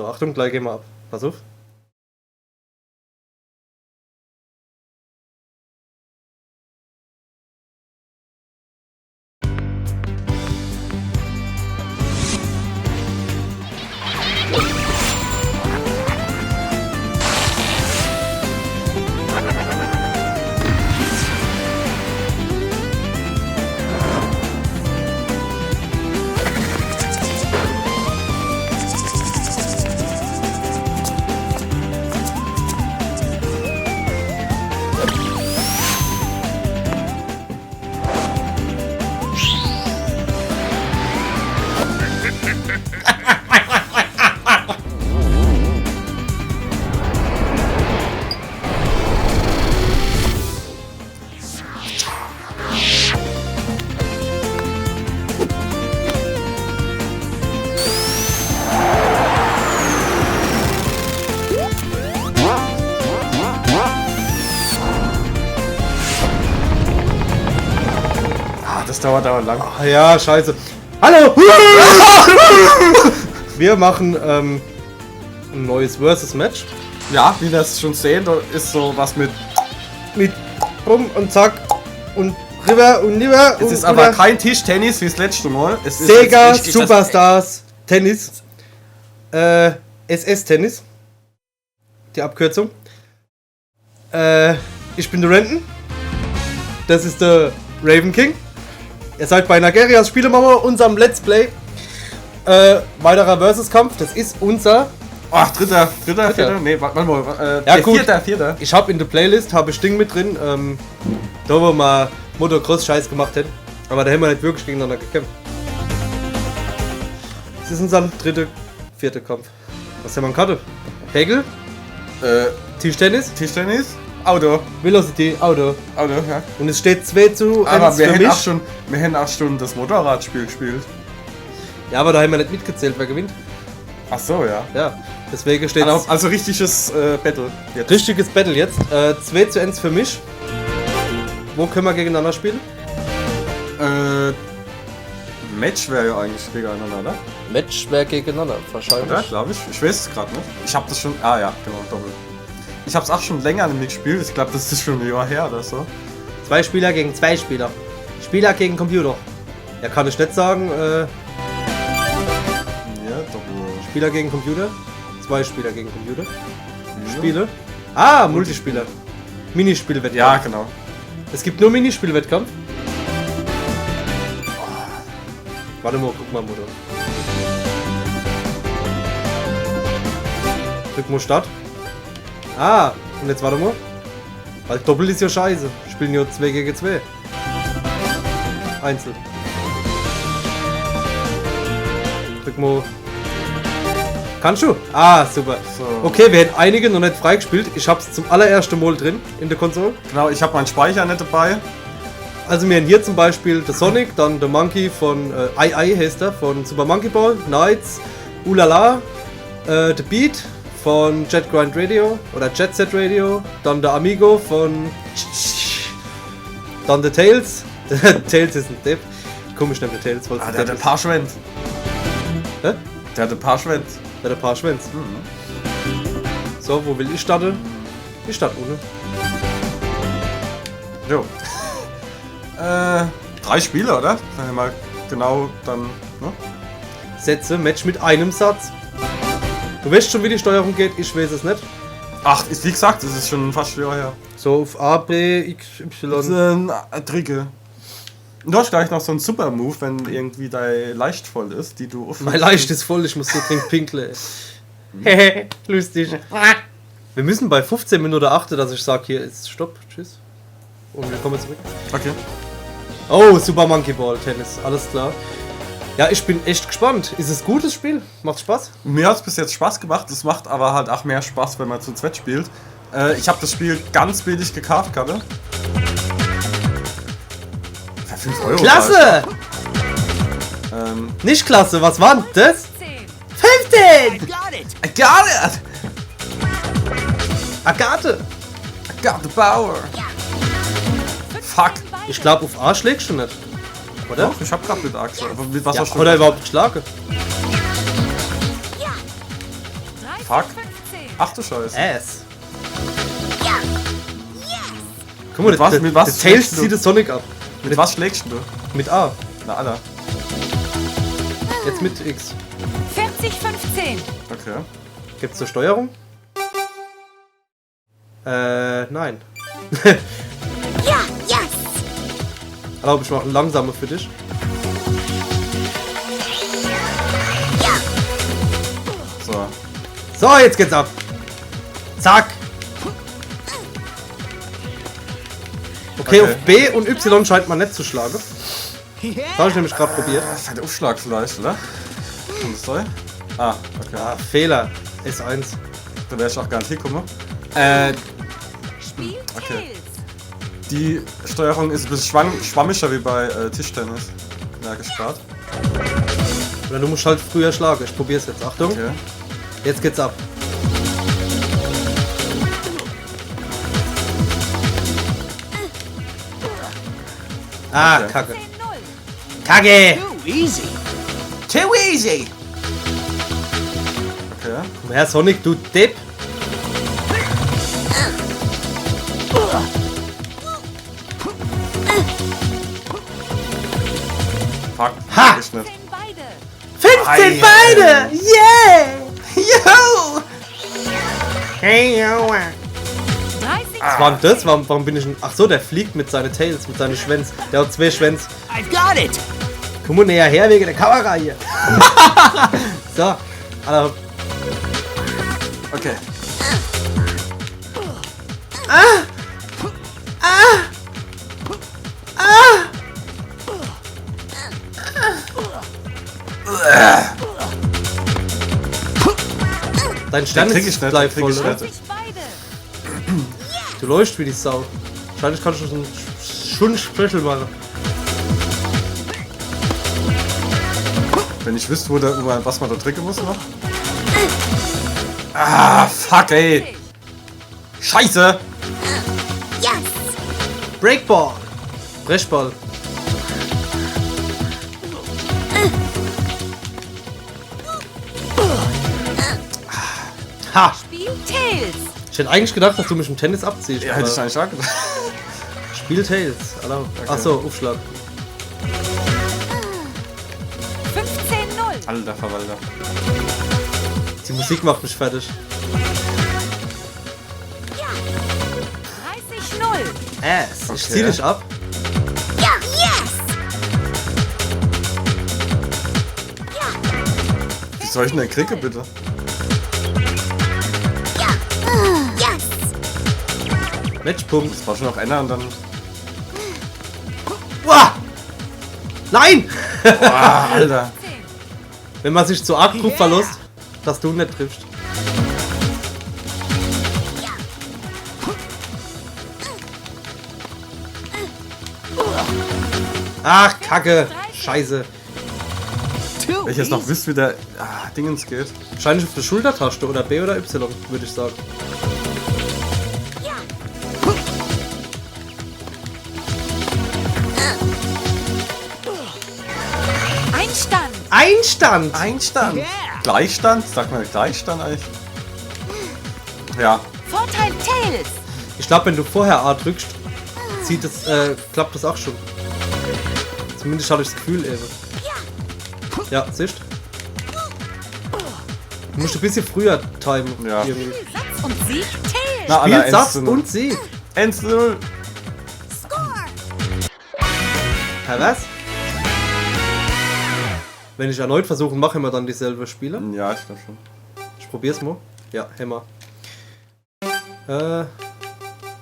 So, Achtung, gleich gehen wir ab. Pass auf. Das dauert aber lang. Ach ja, scheiße. Hallo! Wir machen ein neues Versus-Match. Ja, wie wir es schon sehen, da ist so was mit. Mit Bumm und Zack und River und Niver. Es ist aber kein Tischtennis wie das letzte Mal. Es ist Sega jetzt richtig Superstars Tennis. SS-Tennis. Die Abkürzung. Ich bin der Renton. Das ist der Raven King. Ihr seid bei Nagerias Spielemauer, unserem Let's Play. Weiterer Versus-Kampf. Das ist unser. Ach, dritter. Nee, warte mal. Ja, gut. Vierter. Ich habe in der Playlist ich Ding mit drin. Da wo wir Motocross-Scheiß gemacht hätten. Aber da haben wir nicht wirklich gegeneinander gekämpft. Das ist unser vierter Kampf. Was haben wir an Karte? Hegel? Tischtennis? Auto, Velocity, Auto. ja. Und es steht 2:1 Aber wir für hätten mich. wir hätten auch schon das Motorradspiel gespielt. Ja, aber da haben wir nicht mitgezählt, wer gewinnt. Ach so, ja. Ja, deswegen steht Also richtiges Battle. Jetzt. richtiges Battle jetzt. 2:1 für mich. Wo können wir gegeneinander spielen? Match wäre ja eigentlich gegeneinander, oder? Match wäre gegeneinander, wahrscheinlich. Oder? Glaube ich. Ich weiß es gerade nicht. Ich habe das schon. Ah ja, genau, doppelt. Ich habe es auch schon länger nicht gespielt. Ich glaube, das ist schon ein Jahr her oder so. 2 Spieler gegen 2 Spieler. Spieler gegen Computer. Ja, kann ich nicht sagen. Ja, doppelt. Spieler gegen Computer. 2 Spieler gegen Computer. Spiele. Ah, Multispieler. Minispielwettkampf. Ja, genau. Es gibt nur Minispielwettkampf. Warte mal, guck mal, Mutter. Drück mal Start. Ah, und jetzt warte mal. Weil Doppel ist ja scheiße. Spielen ja 2 gegen 2. Einzel. Drück mal. Kannst du? Ah, super. So. Okay, wir hätten einige noch nicht freigespielt. Ich hab's zum allerersten Mal drin in der Konsole. Genau, ich habe meinen Speicher nicht dabei. Also wir haben hier zum Beispiel der Sonic, dann der Monkey von II heißt er, von Super Monkey Ball, Knights, Ulala, der Beat von Jet Grind Radio oder Jet Set Radio, dann der Amigo von dann der Tails. Der Tails ist ein Depp. Komisch nennt der Tails, weil es Ah, ein der hat Depp ein ist. paar Schwänze. Hä? Der hat ein paar Schwänze. Der hat ein paar Schwänze. So, wo will ich starten? Ich starte ohne. Jo. 3 Spiele, oder? Wenn wir mal genau dann. Ne? Sätze, Match mit einem Satz. Du weißt schon, wie die Steuerung geht, ich weiß es nicht. Ach, ist, wie gesagt, das ist schon fast ein Jahr her. So auf A, B, X, Das ist Y. ein Tricke. Du hast gleich noch so einen Super-Move, wenn irgendwie dein Leicht voll ist, die du Mein Leicht ist voll, ich muss so dringend pinkeln. Hehe, lustig. Wir müssen bei 15 Minuten achten, dass ich sage, hier ist Stopp, tschüss. Und wir kommen zurück. Okay. Oh, Super Monkey Ball Tennis, alles klar. Ja, ich bin echt gespannt. Ist es ein gutes Spiel? Macht Spaß? Mir hat es bis jetzt Spaß gemacht, es macht aber halt auch mehr Spaß, wenn man zu zweit spielt. Ich habe das Spiel ganz billig gekauft gerade. Für 5 Euro. Klasse! Nicht klasse, was war denn das? 15! I got it! Agathe! I got the power! Fuck! Ich glaube, auf A schlägst du nicht. Oder? Doch, ich hab grad mit Axel. Aber mit was Ja, hast du? hat er überhaupt geschlagen? Fuck. Ach du Scheiße. Ass. Guck mal, Mit was der Tails schlägst du? zieht das Sonic ab. Mit was schlägst du? Mit A. Na, Alter. Jetzt mit X. 40-15. Okay. Gibt's zur Steuerung? Nein. Ja, yes. Erlaub, ich mache einen langsamer für dich. So. So, jetzt geht's ab. Zack. Okay, auf B und Y scheint man nicht zu schlagen. Das habe ich nämlich gerade probiert. Das ist halt der Aufschlag vielleicht, oder? Kann das sein? Ah, okay. Ah, Fehler. S1. Da wäre ich auch gar nicht hingekommen. Spiel Okay. Tails. Die Steuerung ist ein bisschen schwammischer wie bei Tischtennis. Merke ich grad. Oder du musst halt früher schlagen. Ich probier's jetzt. Achtung. Okay. Jetzt geht's ab. Ah, Okay. Kacke. 10-0. Kacke! Too easy. Too easy! Okay. Komm her, Sonic, du Depp! Fuck. Ha! Ich nicht. 10 beide. 15 beide! Yeah! Yo! Hey, yo! 30. Was war denn das? Warum bin ich denn... Ach so, der fliegt mit seinen Tails, mit seinen Schwänzen. Der hat 2 Schwänze. I've got it. Komm mal näher her wegen der Kamera hier. So, also, Okay. dein Stern krieg ich ist nicht, gleich den krieg voll, ich oder? nicht. 30 beide. Du läufst wie die Sau. Wahrscheinlich kannst du so einen Schund-Special machen. Wenn ich wüsste, was man da drücken muss noch. Ah, fuck, ey. Scheiße. Yes. Breakball! Brechball. Ha! Spiel Tails. Ich hätte eigentlich gedacht, dass du mich im Tennis abziehst. Ja, hätte ich aber eigentlich auch gedacht. Spiel Tails. Alter. Achso, Aufschlag. 15-0. Alter Verwalter. Die Musik macht mich fertig. 30-0. Ass. Ich Okay. zieh dich ab. Ja, yes. Wie soll ich denn kriegen, bitte? Yes. Matchpunkt. Das war schon noch einer und dann. Uah! Nein! Ah, Alter. 10. Wenn man sich zu arg drauf verlässt, dass du nicht triffst. Ach, Kacke. Scheiße. Too Wenn ich jetzt noch easy. wüsste, wie der Dingens geht. Wahrscheinlich auf der Schultertaste oder B oder Y, würde ich sagen. Einstand. Einstand! Einstand. Yeah. Gleichstand? Sagt man Gleichstand eigentlich? Ja. Vorteil Tails. Ich glaube, wenn du vorher A drückst, klappt das auch schon. Zumindest hatte ich das Gefühl eben. Ja, siehst du? musst ein bisschen früher timen. Ja. Irgendwie. Satz und Sieg Tails. Na, Alter, Spielsatz 1:0. und Sieg. 1:0. Score. Herr was? Wenn ich erneut versuche, machen wir dann dieselbe Spiele. Ja, ich glaube schon. Ich probier's mal. Ja, Hämmer.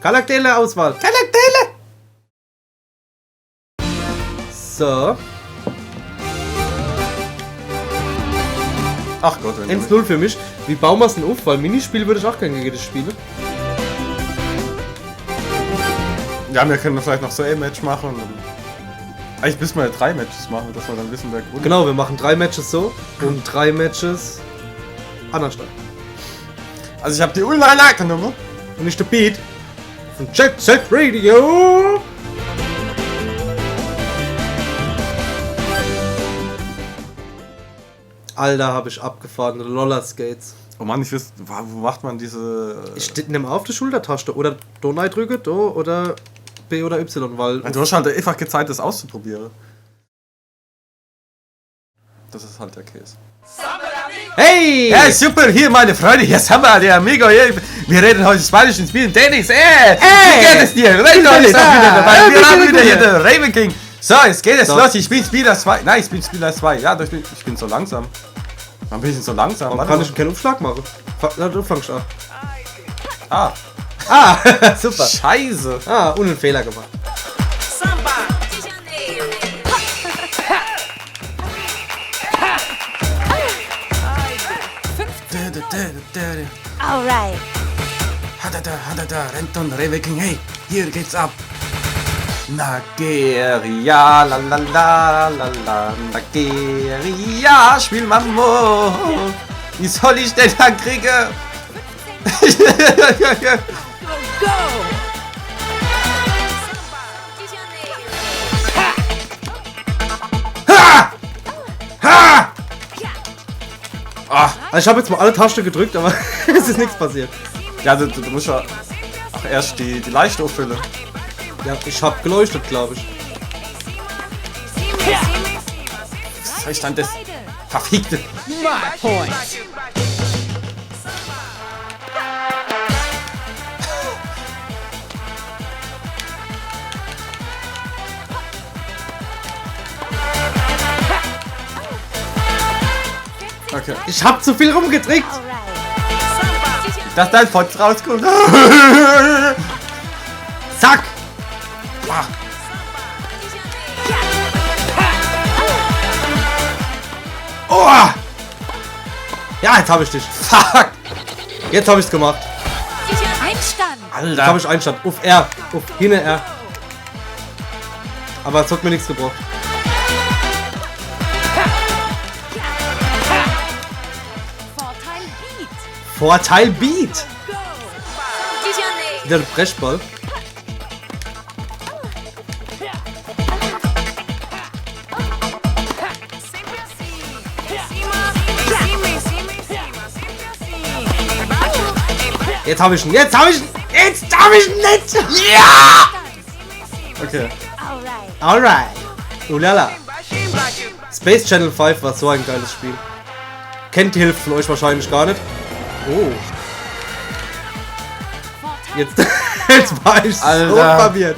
Charaktere-Auswahl. Charaktere! So. Ach Gott, wenn 1-0 für mich. Wie bauen wir es denn auf? Weil Minispiel würde ich auch gerne gegen das spielen. Ja, wir können vielleicht noch so ein Match machen. Und dann eigentlich müssen wir ja 3 Matches machen, dass wir dann wissen, wer gewonnen Genau, wir machen 3 Matches so und 3 Matches anders. hat. Also ich habe die Ulala-Nummer. Und nicht der Beat von Jet Set Radio. Alter, habe ich abgefahrene Rollerskates. Oh Mann, ich weiß, wo macht man diese... Ich nehme auf die Schultertaste oder Donai drücke, do oder B oder Y, weil... Du hast halt einfach gezeigt, das auszuprobieren. Das ist halt der Case. Hey! Ja, super, hier meine Freunde, hier sind wir, der Amigo, hier. Wir reden heute Spanisch und spielen Tennis, wie geht es dir? Red doch nicht wieder dabei, wir haben wieder hier den Raven King. So, jetzt geht es los, ich bin Spieler 2, nein, ich bin Spieler 2, ja, ich bin so langsam. Warum bin ich denn so langsam? Warum kann ich keinen Umschlag machen? Du fangst an. Ah, Super. Scheiße. Und einen Fehler gemacht. Alright. Hadada, Renton, Raven King, hey, hier geht's ab. Nageria, la la la la la, Nageria, spiel Mammo. Wie soll ich denn da kriegen? Go! Also ich habe jetzt mal alle Tasten gedrückt, aber es ist nichts passiert. Ja, du musst ja auch erst die Leichte auffüllen. Ja, ich habe geleuchtet, glaube ich. Was soll ich dann das verfickte? My point. Okay. Ich habe zu viel rumgedrückt. Dass dein Fotz rauskommt. Zack. Oh! Ja, jetzt habe ich dich. Fuck! Jetzt habe ich's gemacht. Einstand. Jetzt habe ich Einstand. Auf R. Auf hinne R. Aber es hat mir nichts gebracht. Vorteil Beat. Vorteil Beat. Der Brechball. Jetzt habe ich ihn. Jetzt habe ich ihn. Jetzt habe ich ihn nicht. Ja! Okay. Alright. Ulala. Space Channel 5 war so ein geiles Spiel. Kennt die Hilfe von euch wahrscheinlich gar nicht. Oh. Jetzt, jetzt war ich so Alter. verwirrt.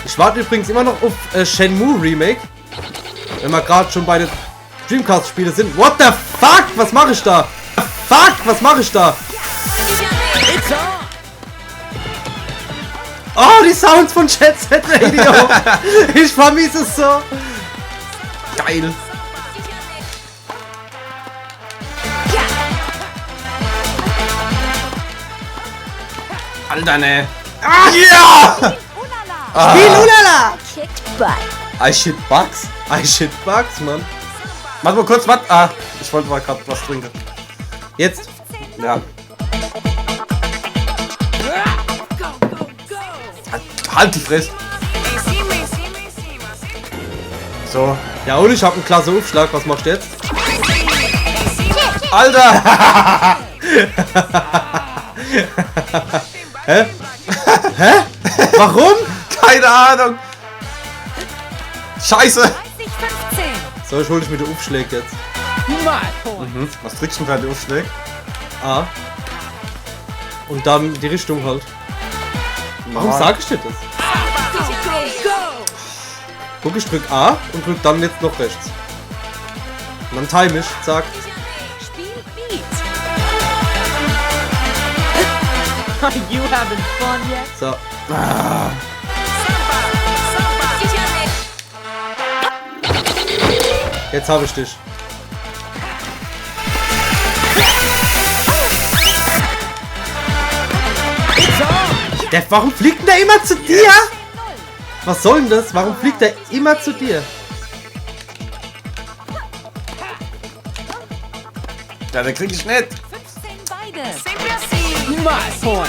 Ich warte übrigens immer noch auf Shenmue Remake. Wenn wir gerade schon bei den Dreamcast-Spielen sind. What the fuck? Was mache ich da? Fuck, was mache ich da? Oh, die Sounds von Jet Set Radio. Ich vermisse es so. Geil. Alter, ne. Ja! Spiel Ulala. Kick butt. I shit Bugs. I shit bugs, Mann. Warte mal kurz, was? Ich wollte mal gerade was trinken. Jetzt. Ja. Halt die Fresse. So. Ja, und ich habe einen klasse Aufschlag. Was machst du jetzt? Alter! Hä? Hä? Warum? Keine Ahnung. Scheiße. 30, 15. So, ich hol dich mit den Aufschlägen jetzt. My point. Was trickst du denn für die Aufschläge? A. Und dann die Richtung halt. Warum Mann. sag ich dir das? Guck, ich drück A und drück dann jetzt noch rechts. Und dann time ich, zack. Spiel Beat. You having fun yet? So. Jetzt habe ich dich. Warum fliegt denn der immer zu dir? Was soll denn das? Warum fliegt der immer zu dir? Ja, den krieg ich nicht. 15 beide. My point.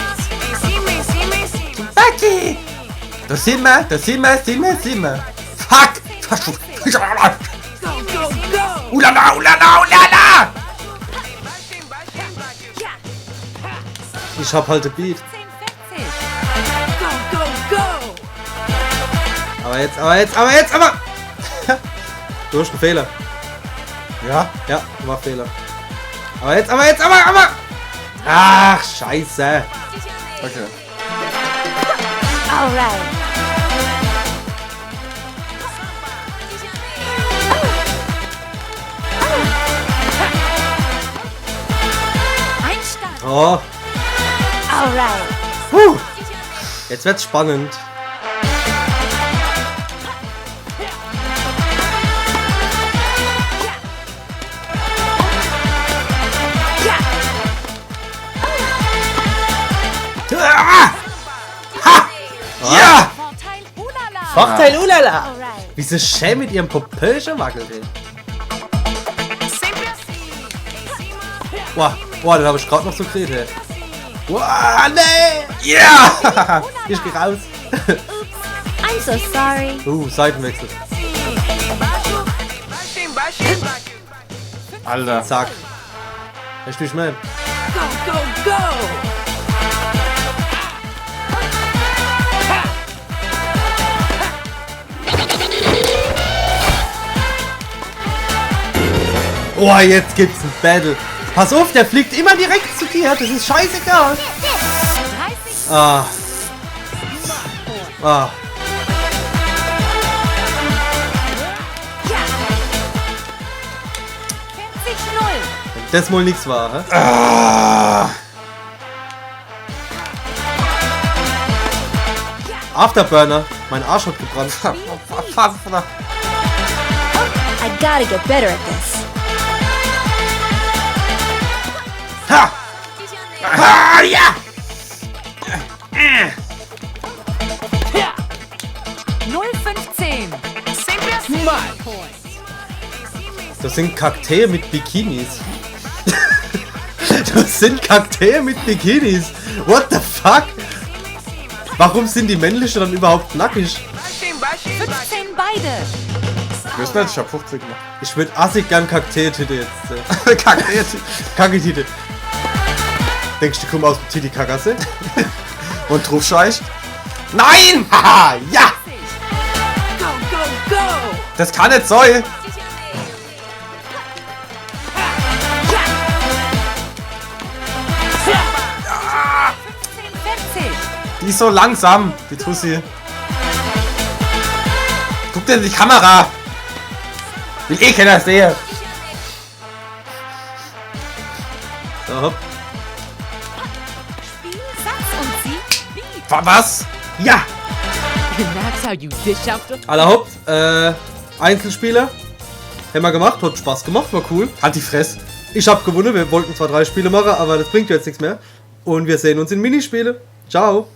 Bucky! Da sind wir. Fuck! Go, go, go. Ulala, ulala, ulala! Ich hab halt den Beat. 10, 40. Go, go, go! Aber! Du hast einen Fehler. Ja? Ja, du machst Fehler. Aber! Ach, scheiße. Okay. Alright. Einstand. Oh, Alright. puh. Jetzt wird's spannend. Ah! Ha! Ja! Vorteil Ulala. Vorteil Ulala. Alright. Wie sie schön mit ihrem Popöchen wackelt. Ey. Boah, den habe ich gerade noch so geredet. Boah, nee! Ja! Ich geh raus. I'm so sorry. Seitenwechsel. Alter. Zack. Ich bin schnell. Go, go, go! Oh, jetzt gibt's ein Battle. Pass auf, der fliegt immer direkt zu dir. Das ist scheißegal. 30. Ah. Ah. Ja. 40-0. Wenn das mal nichts war, hä? Ah. Afterburner. Mein Arsch hat gebrannt. I gotta get better at this. Ha! Ah, ja! 0-15. My point. Das sind Kakteen mit Bikinis. Das sind Kakteen mit Bikinis. What the fuck? Warum sind die männlichen dann überhaupt nackig? 15 beide. Ich weiß nicht, ich hab 50 gemacht. Ich würde assig gern Kakteen-Titte jetzt. Kakteen. Kacke-Titte. Denkst du, die kommen aus dem Titi Kakasse? Und Rufscheich? Nein! Haha, ja! Go, go, go! Das kann nicht sein! Ja! 15-40. Die ist so langsam, die Tussi. Guck dir in die Kamera! Will eh keiner sehen! So, hopp. Spiel, Satz und Sieg. Beat. Was? Ja! And that's how you dish out the Aller Haupt, Einzelspieler. Haben wir gemacht, hat Spaß gemacht, war cool. Halt die Fresse. Ich hab gewonnen, wir wollten zwar 3 Spiele machen, aber das bringt jetzt nichts mehr. Und wir sehen uns in Minispiele. Ciao.